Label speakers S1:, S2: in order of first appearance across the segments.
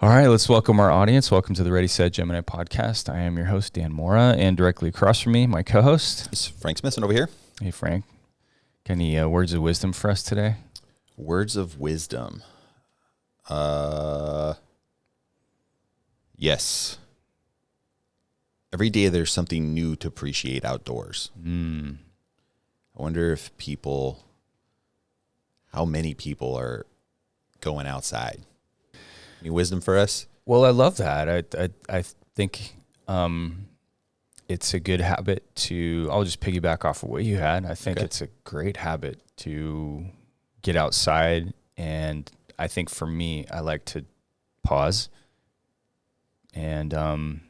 S1: All right, let's welcome our audience. Welcome to the Ready, Set, Gemini podcast. I am your host, Dan Mora, and directly across from me, my co-host.
S2: It's Frank Smithson over here.
S1: Hey, Frank. Got any words of wisdom for us today?
S2: Words of wisdom. Yes. Every day there's something new to appreciate outdoors. I wonder if how many people are going outside. Any wisdom for us?
S1: Well, I love that. I think it's a good habit to, I'll just piggyback off of what you had. I think it's a great habit to get outside. And I think for me, I like to pause and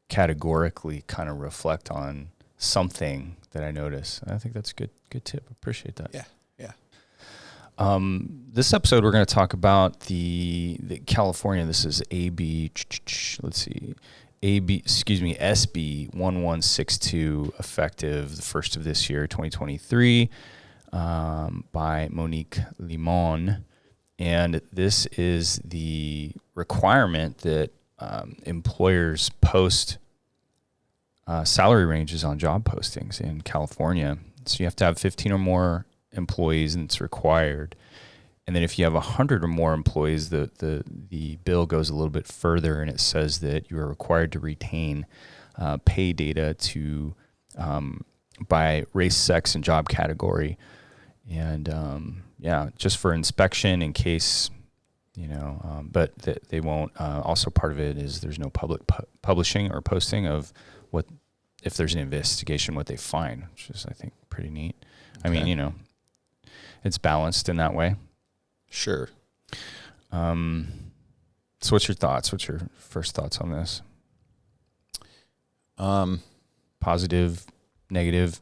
S1: categorically kind of reflect on something that I notice. I think that's a good tip. Appreciate that.
S2: Yeah.
S1: This episode, we're going to talk about the California. This is SB 1162, effective the first of this year, 2023, by Monique Limon. And this is the requirement that employers post salary ranges on job postings in California. So you have to have 15 or more employees, and it's required. And then if you have 100 or more employees, the bill goes a little bit further, and it says that you are required to retain pay data to by race, sex, and job category, and just for inspection in case but they won't. Also, part of it is there's no public publishing or posting of what, if there's an investigation, what they find, which is, I think, pretty neat. Okay. I mean, it's balanced in that way.
S2: Sure.
S1: So what's your thoughts? What's your first thoughts on this? Positive, negative?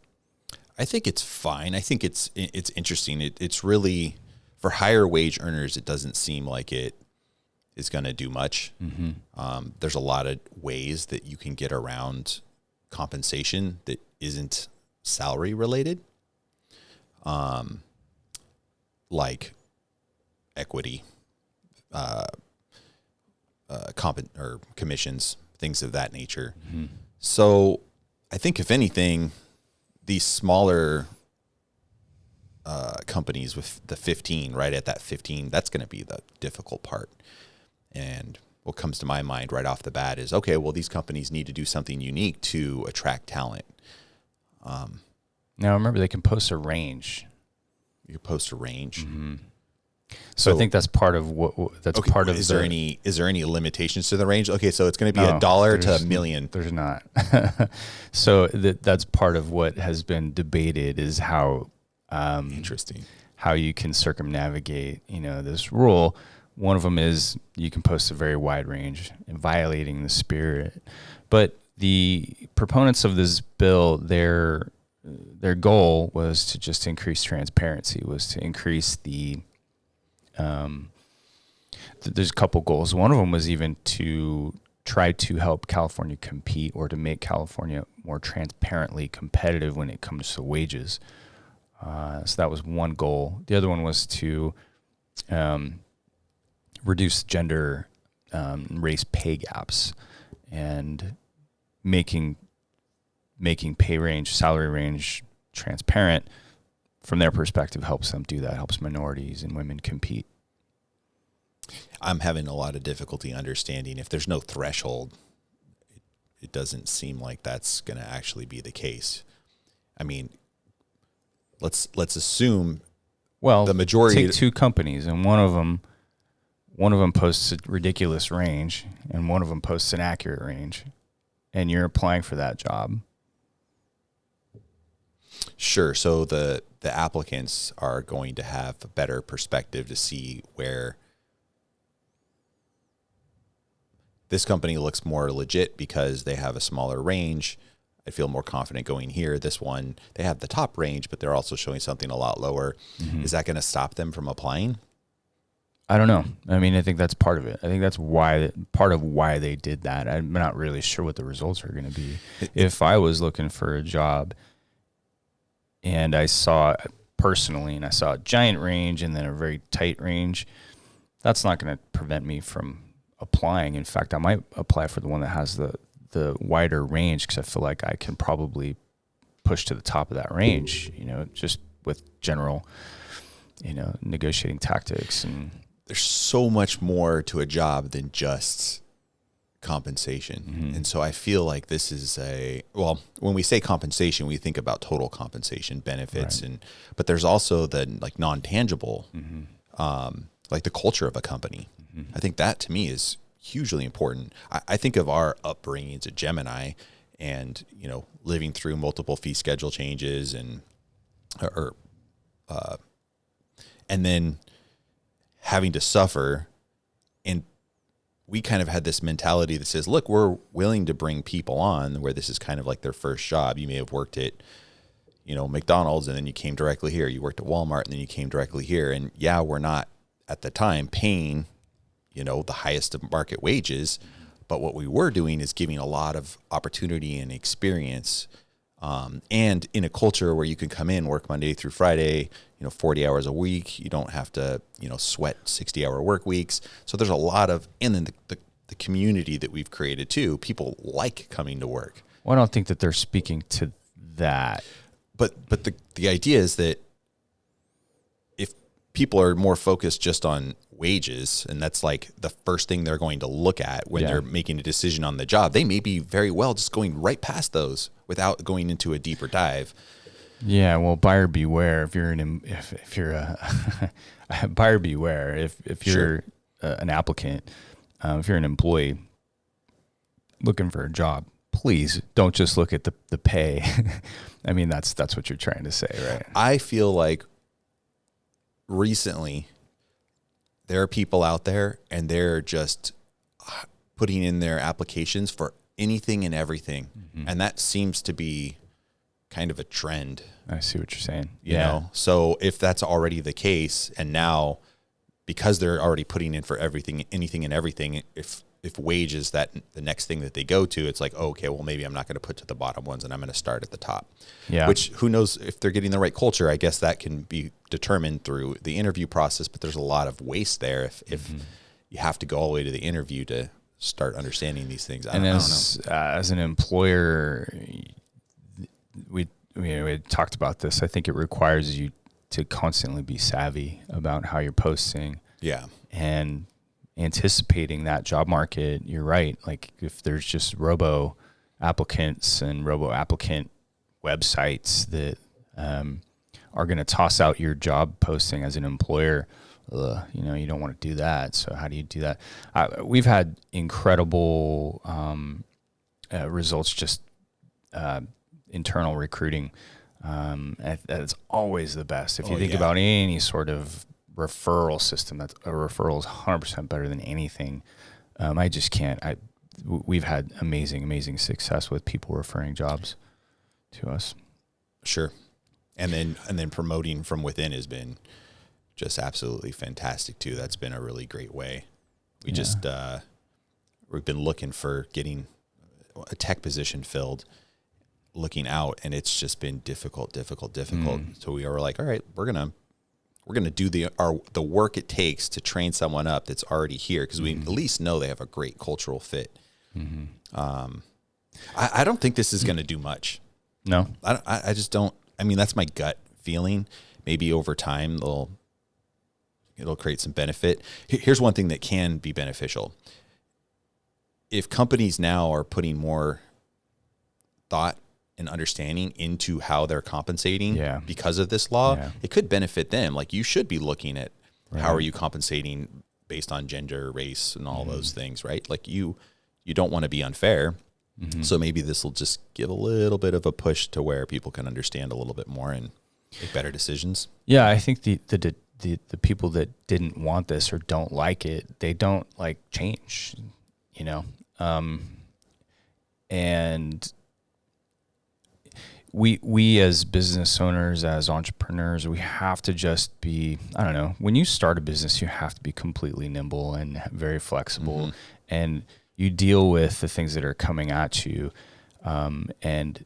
S2: I think it's fine. I think it's interesting. It's really, for higher wage earners, it doesn't seem like it is going to do much. Mm-hmm. There's a lot of ways that you can get around compensation that isn't salary related. Like equity, commissions, things of that nature. Mm-hmm. So I think if anything, these smaller companies with the 15, right at that 15, that's going to be the difficult part. And what comes to my mind right off the bat is, okay, well, these companies need to do something unique to attract talent.
S1: Now, remember, they can post a range.
S2: You post a range.
S1: Mm-hmm. So I think that's part of part of.
S2: Is there any limitations to the range? Okay, so it's going to be $1 to $1 million.
S1: There's not. So that's part of what has been debated is how
S2: interesting
S1: how you can circumnavigate this rule. One of them is you can post a very wide range and violating the spirit. But the proponents of this bill, their goal was to just increase transparency, was to increase the there's a couple goals. One of them was even to try to help California compete, or to make California more transparently competitive when it comes to wages. So that was one goal. The other one was to reduce gender race pay gaps, and making pay range, salary range transparent from their perspective helps them do that, helps minorities and women compete.
S2: I'm having a lot of difficulty understanding if there's no threshold. It doesn't seem like that's going to actually be the case. I mean, let's assume the majority.
S1: Take two companies, and one of them posts a ridiculous range, and one of them posts an accurate range, and you're applying for that job.
S2: Sure. So the applicants are going to have a better perspective to see where this company looks more legit because they have a smaller range. I feel more confident going here. This one, they have the top range, but they're also showing something a lot lower. Mm-hmm. Is that going to stop them from applying?
S1: I don't know. I mean, I think that's part of it. I think that's part of why they did that. I'm not really sure what the results are going to be. If I was looking for a job and I saw a giant range and then a very tight range, that's not going to prevent me from applying. In fact, I might apply for the one that has the wider range, because I feel like I can probably push to the top of that range, just with general, negotiating tactics. And
S2: there's so much more to a job than just compensation.
S1: Mm-hmm.
S2: And so I feel like this is when we say compensation, we think about total compensation, benefits,
S1: right.
S2: But there's also the like non-tangible,
S1: Mm-hmm.
S2: like the culture of a company.
S1: Mm-hmm.
S2: I think that to me is hugely important. I think of our upbringings at Gemini and, living through multiple fee schedule changes and then having to suffer. And we kind of had this mentality that says, look, we're willing to bring people on where this is kind of like their first job. You may have worked at, McDonald's, and then you came directly here. You worked at Walmart, and then you came directly here. And yeah, we're not at the time paying, the highest of market wages, but what we were doing is giving a lot of opportunity and experience. And in a culture where you can come in, work Monday through Friday, 40 hours a week, you don't have to, sweat 60-hour work weeks. So there's a lot of, and then the community that we've created too, people like coming to work.
S1: Well, I don't think that they're speaking to that.
S2: But the idea is that if people are more focused just on wages, and that's like the first thing they're going to look at when they're making a decision on the job, they may be very well just going right past those without going into a deeper dive.
S1: Yeah, well, buyer beware. If you're a buyer beware. If you're an applicant, if you're an employee looking for a job, please don't just look at the pay. I mean, that's what you're trying to say, right?
S2: I feel like recently there are people out there and they're just putting in their applications for anything and everything. Mm-hmm. And that seems to be kind of a trend.
S1: I see what you're saying.
S2: You know? So if that's already the case, and now because they're already putting in for everything, anything and everything, if wage is that the next thing that they go to, it's like, oh, okay, well, maybe I'm not going to put to the bottom ones and I'm going to start at the top. Yeah. Which, who knows if they're getting the right culture? I guess that can be determined through the interview process, but there's a lot of waste there if you have to go all the way to the interview to start understanding these things. I don't know.
S1: As an employer, we had talked about this. I think it requires you to constantly be savvy about how you're posting. Yeah. And anticipating that job market. You're right. Like if there's just robo applicants and robo applicant websites that are going to toss out your job posting as an employer, you don't want to do that. So how do you do that? We've had incredible results, just internal recruiting. That's always the best. If you think about any sort of referral system, that a referral is 100% better than anything. I just can't. We've had amazing success with people referring jobs to us. Sure.
S2: And then promoting from within has been just absolutely fantastic too. That's been a really great way. We've been looking for getting a tech position filled, looking out, and it's just been difficult. So we were like, all right, we're gonna do the work it takes to train someone up that's already here, because we at least know they have a great cultural fit. Mm-hmm. I don't think this is going to do much.
S1: No,
S2: I just don't. I mean, that's my gut feeling. Maybe over time it'll create some benefit. Here's one thing that can be beneficial. If companies now are putting more thought and understanding into how they're compensating because of this law, it could benefit them. Like, you should be looking at how are you compensating based on gender, race, and all those things, right? Like you don't want to be unfair. Mm-hmm. So maybe this will just give a little bit of a push to where people can understand a little bit more and make better decisions.
S1: Yeah, I think the people that didn't want this or don't like it, they don't like change, and we as business owners, as entrepreneurs, we have to just be, I don't know, when you start a business, you have to be completely nimble and very flexible, and you deal with the things that are coming at you. And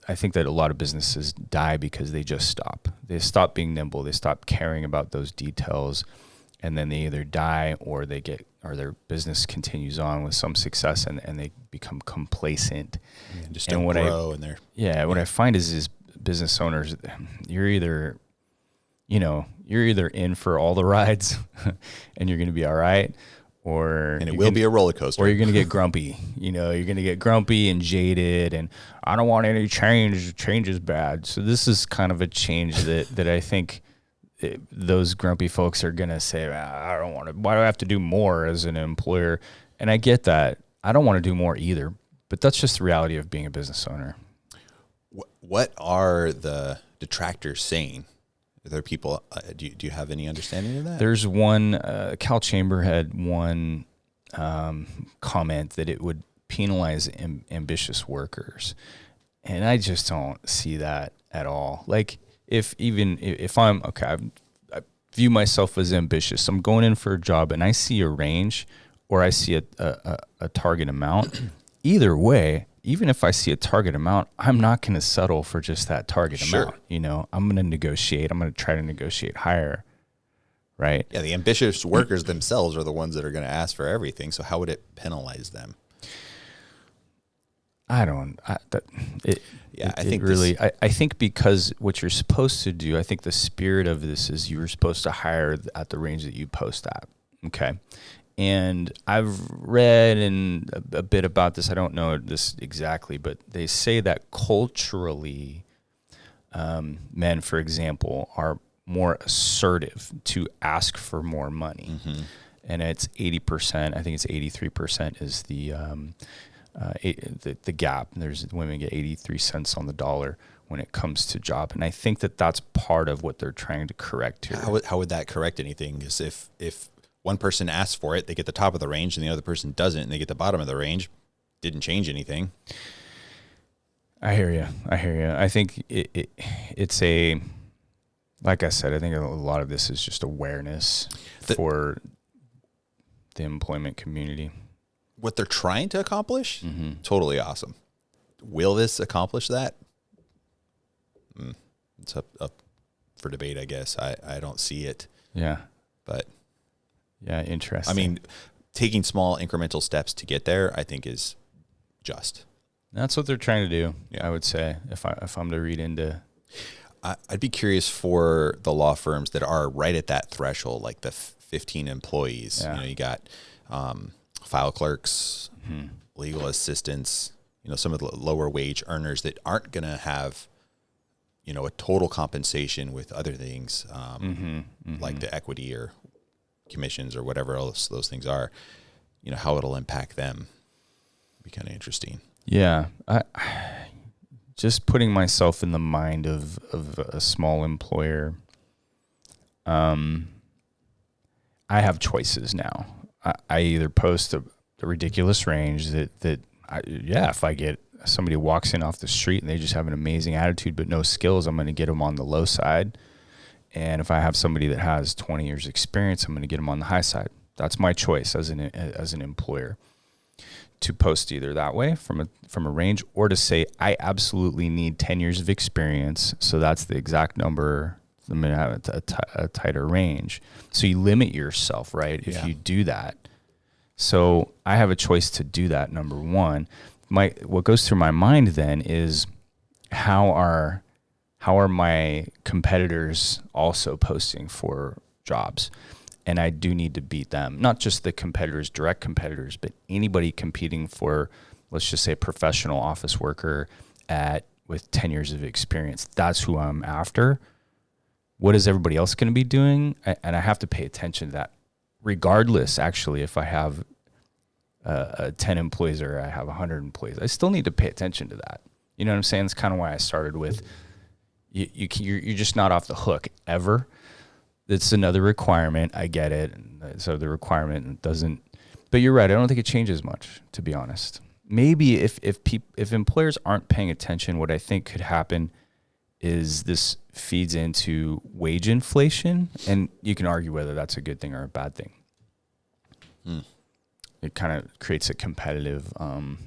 S1: I think that a lot of businesses die because they just stop. They stop being nimble. They stop caring about those details. and then they either die or their business continues on with some success, and they become complacent.
S2: And just don't grow in there.
S1: Yeah, what I find is business owners, you're either in for all the rides and you're going to be all right,
S2: and it will be a roller coaster,
S1: or you're going to get grumpy. You're going to get grumpy and jaded, and I don't want any change. Change is bad. So this is kind of a change that I think those grumpy folks are going to say, I don't want to. Why do I have to do more as an employer? And I get that. I don't want to do more either. But that's just the reality of being a business owner.
S2: What are the detractors saying? Are there people, do you have any understanding of that?
S1: There's one, Cal Chamber had one comment that it would penalize ambitious workers. And I just don't see that at all. Like, if I'm, okay, I view myself as ambitious. I'm going in for a job and I see a range or I see a target amount. Either way, even if I see a target amount, I'm not going to settle for just that target amount. I'm going to negotiate. I'm going to try to negotiate higher, right?
S2: Yeah, the ambitious workers themselves are the ones that are going to ask for everything. So how would it penalize them?
S1: I think because what you're supposed to do, I think the spirit of this is you were supposed to hire at the range that you post at. Okay. And I've read a bit about this. I don't know this exactly, but they say that culturally, men, for example, are more assertive to ask for more money. Mm-hmm. And it's 80%. I think it's 83% is the gap. Women get 83 cents on the dollar when it comes to job. And I think that that's part of what they're trying to correct here.
S2: How would that correct anything? Is if one person asks for it, they get the top of the range, and the other person doesn't, and they get the bottom of the range, didn't change anything.
S1: I hear you. I think it's like I said, I think a lot of this is just awareness for the employment community.
S2: What they're trying to accomplish, totally awesome. Will this accomplish that? It's up for debate, I guess. I don't see it.
S1: Yeah.
S2: But
S1: yeah, interesting.
S2: I mean, taking small incremental steps to get there, I think is just.
S1: That's what they're trying to do. Yeah. I would say if I'm to read into.
S2: I'd be curious for the law firms that are right at that threshold, like the 15 employees.
S1: Yeah.
S2: You got file clerks, legal assistants. Some of the lower wage earners that aren't going to have, a total compensation with other things like the equity or commissions or whatever else those things are, how it'll impact them. It'd be kind of interesting.
S1: Yeah. Just putting myself in the mind of a small employer. I have choices now. I either post a ridiculous range if I get somebody who walks in off the street and they just have an amazing attitude but no skills, I'm going to get them on the low side. And if I have somebody that has 20 years experience, I'm going to get them on the high side. That's my choice as an employer, to post either that way from a range, or to say I absolutely need 10 years of experience. So that's the exact number. I'm going to have a tighter range. So you limit yourself, right? If you do that. So I have a choice to do that. Number one, what goes through my mind then is how are my competitors also posting for jobs? And I do need to beat them, not just the competitors, direct competitors, but anybody competing for, let's just say, a professional office worker with 10 years of experience. That's who I'm after. What is everybody else going to be doing? And I have to pay attention to that, regardless, actually, if I have 10 employees or I have 100 employees. I still need to pay attention to that. You know what I'm saying? That's kind of why I started with, you're just not off the hook ever. It's another requirement. I get it. So the requirement doesn't, but you're right. I don't think it changes much, to be honest. Maybe if employers aren't paying attention, what I think could happen is this feeds into wage inflation, and you can argue whether that's a good thing or a bad thing. It kind of creates a competitive,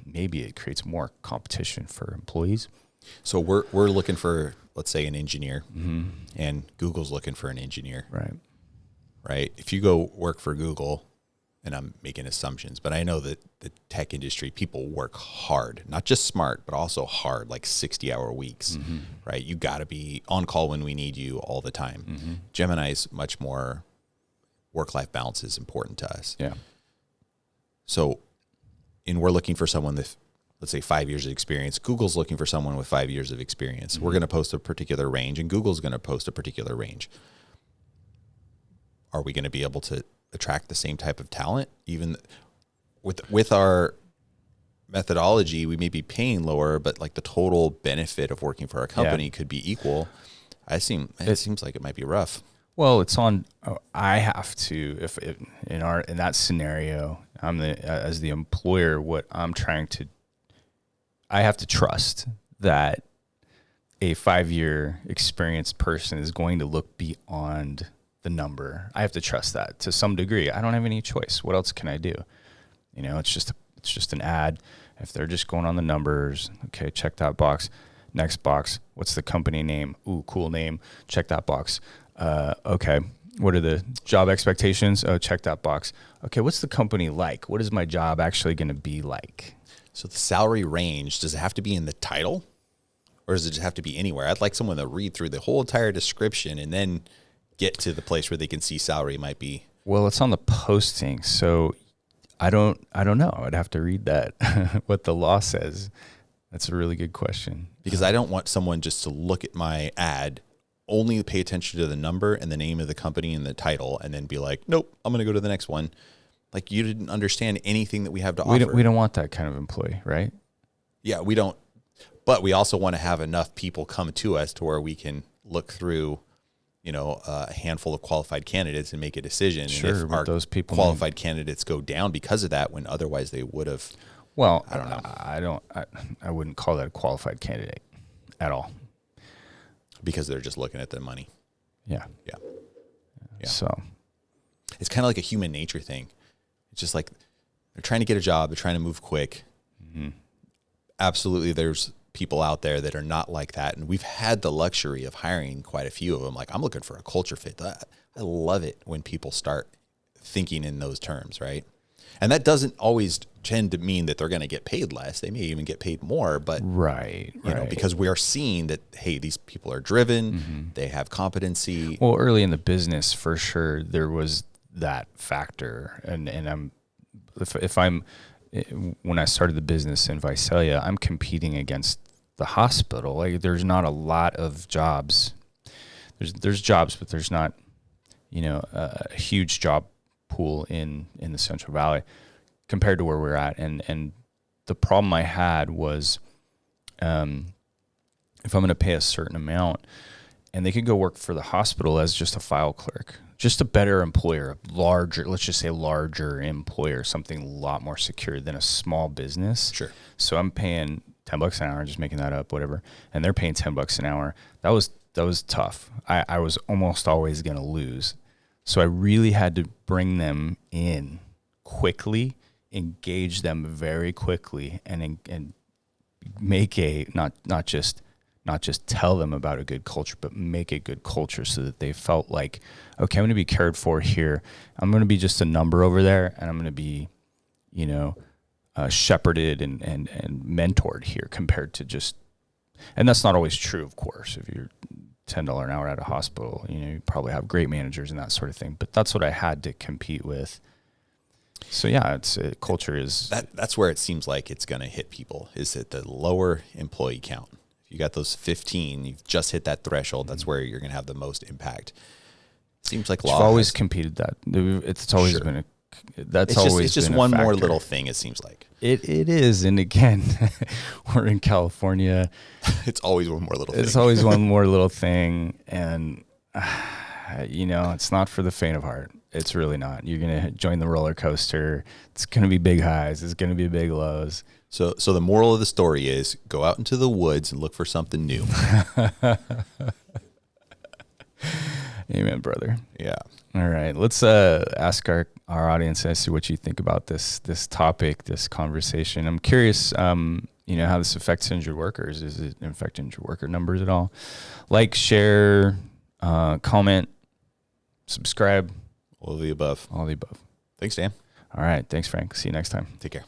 S1: maybe it creates more competition for employees.
S2: So we're looking for, let's say, an engineer, and Google's looking for an engineer.
S1: Right.
S2: right? If you go work for Google, and I'm making assumptions, but I know that the tech industry, people work hard, not just smart, but also hard, like 60-hour weeks, right? You got to be on call when we need you all the time. Gemini's much more work-life balance is important to us.
S1: Yeah.
S2: So, we're looking for someone with, let's say, 5 years of experience. Google's looking for someone with 5 years of experience. We're going to post a particular range, and Google's going to post a particular range. Are we going to be able to attract the same type of talent? Even with our methodology, we may be paying lower, but like the total benefit of working for our company could be equal. It seems like it might be rough.
S1: Well, it's on. I have to, if it, in that scenario, as the employer, what I'm trying to, I have to trust that a 5-year experienced person is going to look beyond the number. I have to trust that to some degree. I don't have any choice. What else can I do? It's just an ad. If they're just going on the numbers, okay, check that box. Next box, what's the company name? Ooh, cool name. Check that box. Okay, what are the job expectations? Oh, check that box. Okay, what's the company like? What is my job actually going to be like?
S2: So the salary range, does it have to be in the title, or does it just have to be anywhere? I'd like someone to read through the whole entire description and then get to the place where they can see salary might be.
S1: Well, it's on the posting, so I don't know. I'd have to read that, what the law says. That's a really good question.
S2: Because I don't want someone just to look at my ad, only pay attention to the number and the name of the company and the title, and then be like, nope, I'm going to go to the next one. Like, you didn't understand anything that we have to offer.
S1: We don't want that kind of employee, right?
S2: Yeah, we don't. But we also want to have enough people come to us to where we can look through, a handful of qualified candidates and make a decision.
S1: Sure,
S2: and if our
S1: those people
S2: qualified candidates go down because of that, when otherwise they would have.
S1: Well,
S2: I don't know.
S1: I wouldn't call that a qualified candidate at all.
S2: Because they're just looking at the money.
S1: Yeah. So
S2: it's kind of like a human nature thing. It's just like they're trying to get a job. They're trying to move quick. Absolutely. There's people out there that are not like that. And we've had the luxury of hiring quite a few of them. Like, I'm looking for a culture fit. I love it when people start thinking in those terms, right? And that doesn't always tend to mean that they're going to get paid less. They may even get paid more, but
S1: right.
S2: Because we are seeing that, hey, these people are driven, they have competency.
S1: Well, early in the business, for sure, there was that factor. And when I started the business in Visalia, I'm competing against the hospital. Like, there's not a lot of jobs. There's jobs, but there's not, a huge job pool in the Central Valley compared to where we're at. And the problem I had was, if I'm going to pay a certain amount, and they could go work for the hospital as just a file clerk, just a better employer, let's just say larger employer, something a lot more secure than a small business.
S2: Sure.
S1: So I'm paying $10 an hour, just making that up, whatever. And they're paying $10 an hour. That was tough. I was almost always going to lose. So I really had to bring them in quickly, engage them very quickly, and make not just tell them about a good culture, but make a good culture so that they felt like, okay, I'm going to be cared for here. I'm going to be just a number over there, and I'm going to be, shepherded and mentored here compared to just, and that's not always true, of course. If you're $10 an hour at a hospital, you probably have great managers and that sort of thing, but that's what I had to compete with. So yeah, culture is
S2: that's where it seems like it's going to hit people, is at the lower employee count. If you got those 15, you've just hit that threshold. That's where you're going to have the most impact. Seems like law.
S1: I've always competed that. It's always been
S2: it's just one more little thing. It seems like
S1: it is. And again, we're in California.
S2: It's always one more little thing.
S1: It's always one more little thing. And, it's not for the faint of heart. It's really not. You're going to join the roller coaster. It's going to be big highs. It's going to be big lows.
S2: So the moral of the story is go out into the woods and look for something new.
S1: Amen, brother.
S2: Yeah.
S1: All right. Let's ask our audience as to what you think about this topic, this conversation. I'm curious, how this affects injured workers. Is it affect injured worker numbers at all? Like, share, comment, subscribe.
S2: All of the above.
S1: All the above.
S2: Thanks, Dan.
S1: All right. Thanks, Frank. See you next time.
S2: Take care.